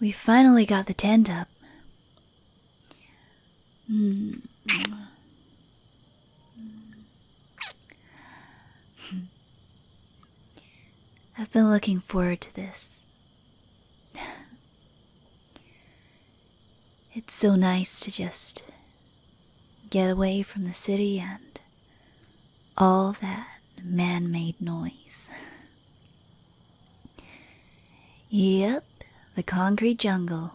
We finally got the tent up. I've been looking forward to this. It's so nice to just get away from the city and all that man-made noise. Yep, the concrete jungle,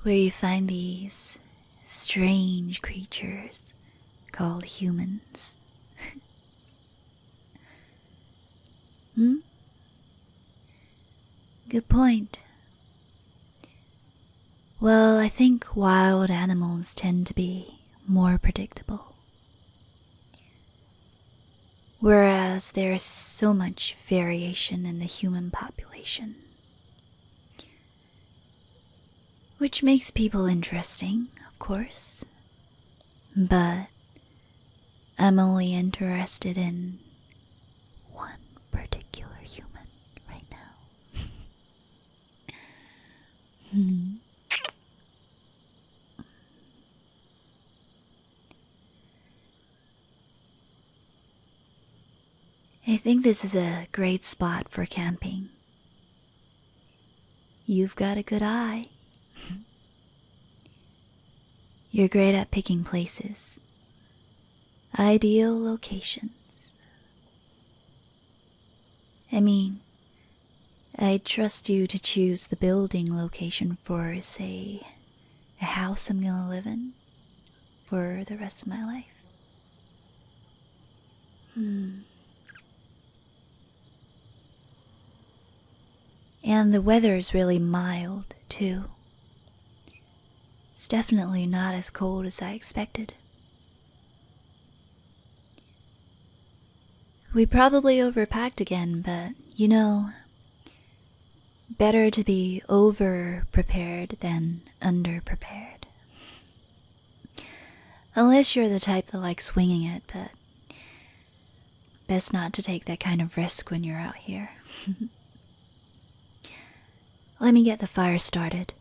where you find these strange creatures called humans. Good point. Well, I think wild animals tend to be more predictable. Whereas there's so much variation in the human population. Which makes people interesting, of course. But I'm only interested in one particular human right now. I think this is a great spot for camping. You've got a good eye. You're great at picking places. Ideal locations. I mean, I'd trust you to choose the building location for, say, a house I'm gonna live in for the rest of my life. And the weather's really mild, too. It's definitely not as cold as I expected. We probably overpacked again, but, you know, better to be over-prepared than under-prepared. Unless you're the type that likes winging it, but best not to take that kind of risk when you're out here. Let me get the fire started.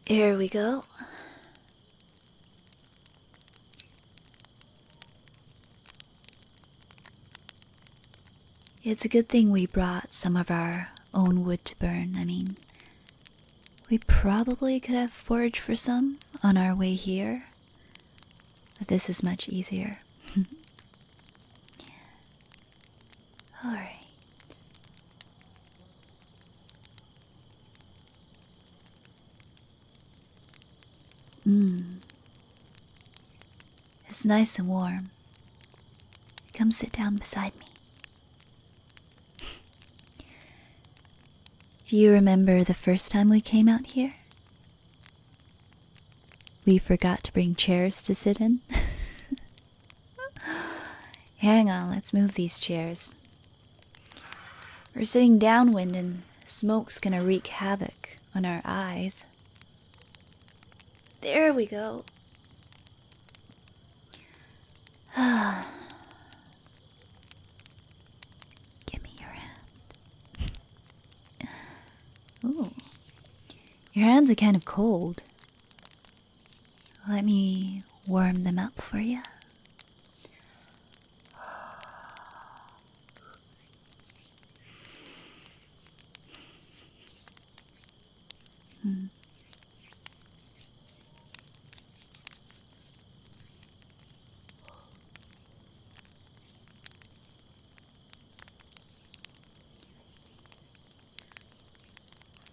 Here we go. It's a good thing we brought some of our own wood to burn. I mean, we probably could have foraged for some on our way here, but this is much easier. Alright. It's nice and warm. Come sit down beside me. Do you remember the first time we came out here? We forgot to bring chairs to sit in. Hang on, let's move these chairs. We're sitting downwind and smoke's gonna wreak havoc on our eyes. There we go. Give me your hand. Ooh. Your hands are kind of cold. Let me warm them up for you.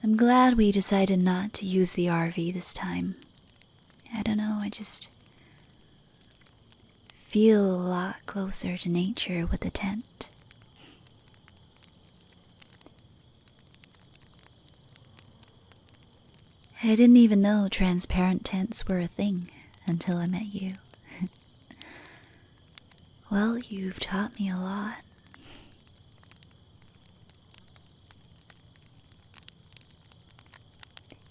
I'm glad we decided not to use the RV this time. I don't know, I just feel a lot closer to nature with the tent. I didn't even know transparent tents were a thing until I met you. Well, you've taught me a lot.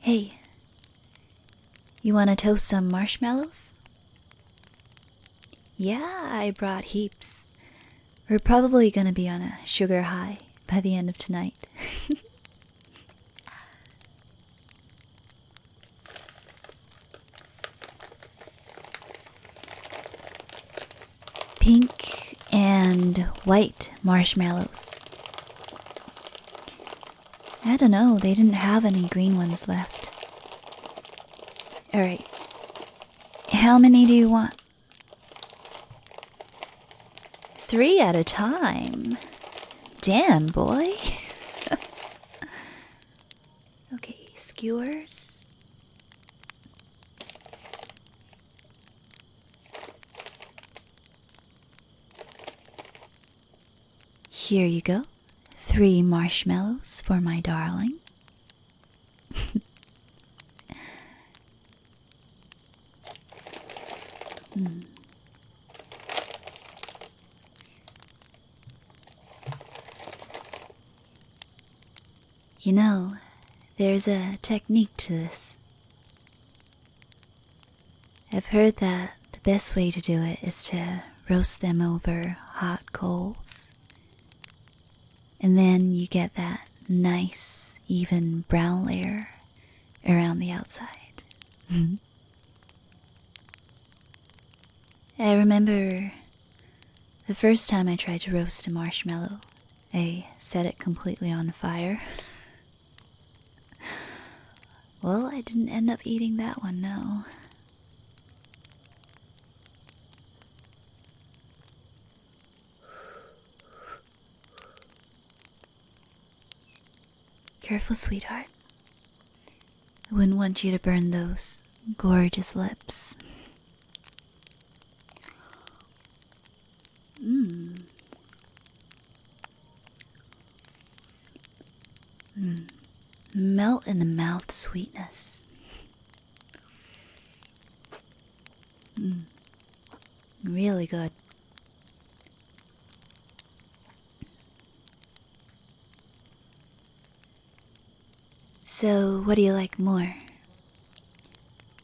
Hey, you want to toast some marshmallows? Yeah, I brought heaps. We're probably gonna be on a sugar high by the end of tonight. Pink and white marshmallows. I don't know, they didn't have any green ones left. Alright. How many do you want? 3 at a time. Damn, boy. Okay, skewers. Here you go. 3 marshmallows for my darling. You know, there's a technique to this. I've heard that the best way to do it is to roast them over hot coals. And then you get that nice, even brown layer around the outside. I remember the first time I tried to roast a marshmallow, I set it completely on fire. Well, I didn't end up eating that one, no. Careful, sweetheart. I wouldn't want you to burn those gorgeous lips. Melt in the mouth sweetness. Really good. So, what do you like more?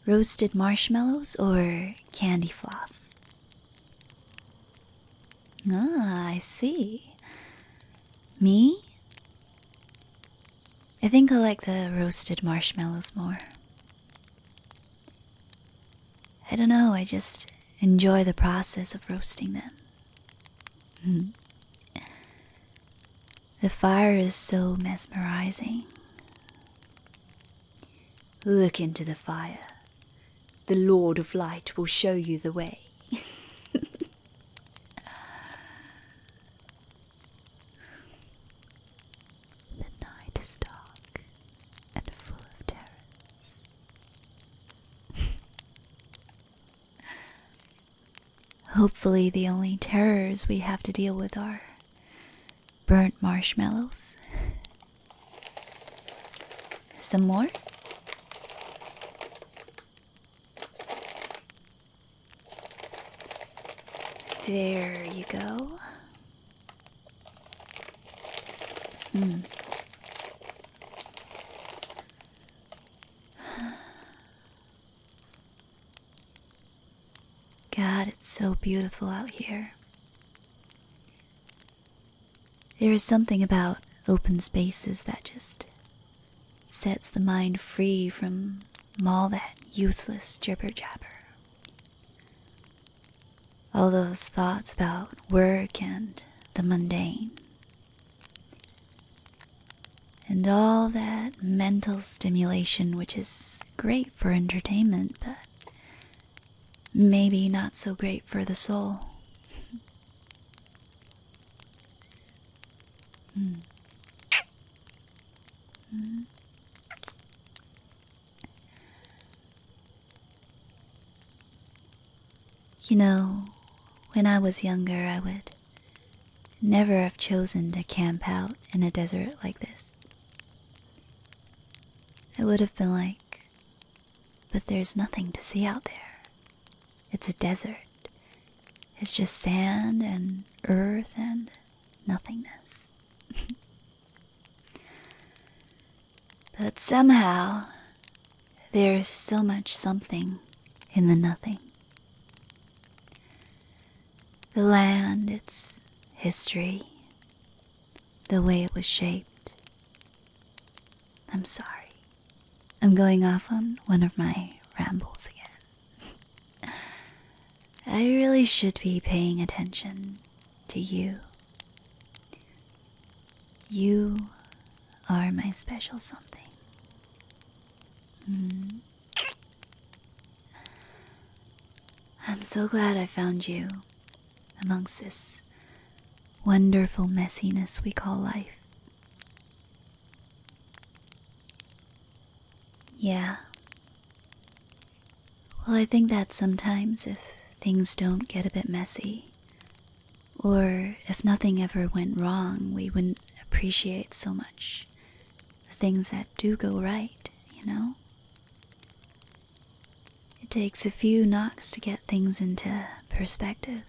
Roasted marshmallows or candy floss? Ah, I see. Me? I think I like the roasted marshmallows more. I don't know, I just enjoy the process of roasting them. The fire is so mesmerizing. Look into the fire. The Lord of Light will show you the way. The night is dark and full of terrors. Hopefully the only terrors we have to deal with are burnt marshmallows. Some more? There you go. God, it's so beautiful out here. There is something about open spaces that just sets the mind free from all that useless jibber-jabber. All those thoughts about work and the mundane. And all that mental stimulation, which is great for entertainment, but maybe not so great for the soul. You know, when I was younger, I would never have chosen to camp out in a desert like this. I would have been like, but there's nothing to see out there. It's a desert. It's just sand and earth and nothingness. But somehow, there's so much something in the nothing. The land, its history, the way it was shaped. I'm sorry. I'm going off on one of my rambles again. I really should be paying attention to you. You are my special something. I'm so glad I found you amongst this wonderful messiness we call life. Yeah. Well, I think that sometimes if things don't get a bit messy, or if nothing ever went wrong, we wouldn't appreciate so much the things that do go right, you know? It takes a few knocks to get things into perspective.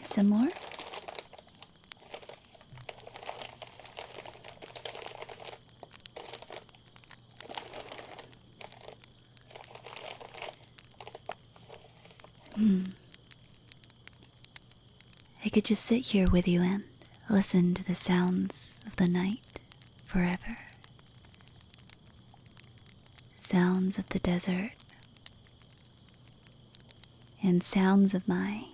Some more? I could just sit here with you and listen to the sounds of the night forever. Sounds of the desert and sounds of my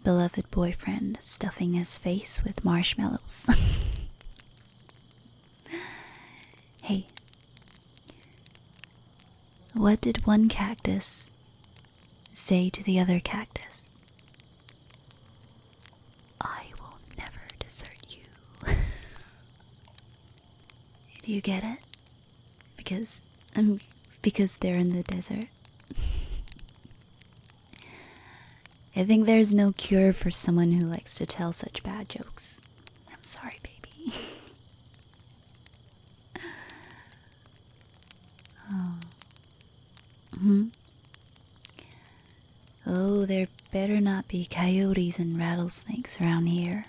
beloved boyfriend stuffing his face with marshmallows. Hey, what did one cactus say to the other cactus? I will never desert you. Do you get it? Because they're in the desert. I think there's no cure for someone who likes to tell such bad jokes. I'm sorry, baby. Oh. Oh, there better not be coyotes and rattlesnakes around here.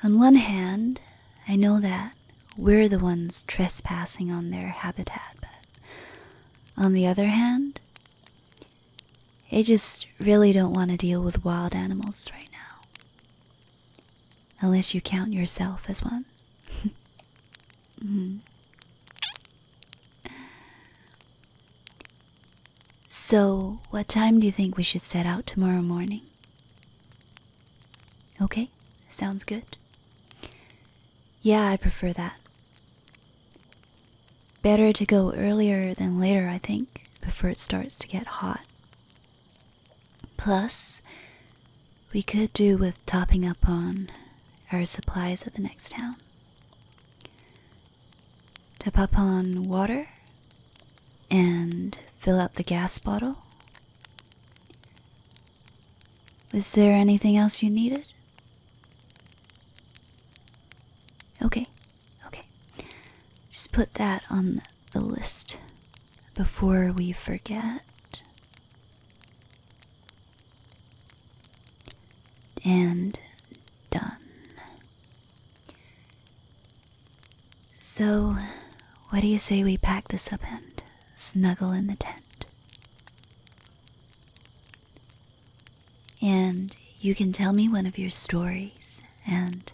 On one hand, I know that we're the ones trespassing on their habitat, but on the other hand, I just really don't want to deal with wild animals right now. Unless you count yourself as one. So, what time do you think we should set out tomorrow morning? Okay, sounds good. Yeah, I prefer that. Better to go earlier than later, I think, before it starts to get hot. Plus, we could do with topping up on our supplies at the next town. Top up on water and fill up the gas bottle. Was there anything else you needed? Okay. Just put that on the list before we forget. And done. So, what do you say we pack this up and snuggle in the tent? And you can tell me one of your stories, and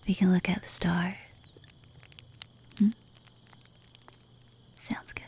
we can look at the stars. Sounds good.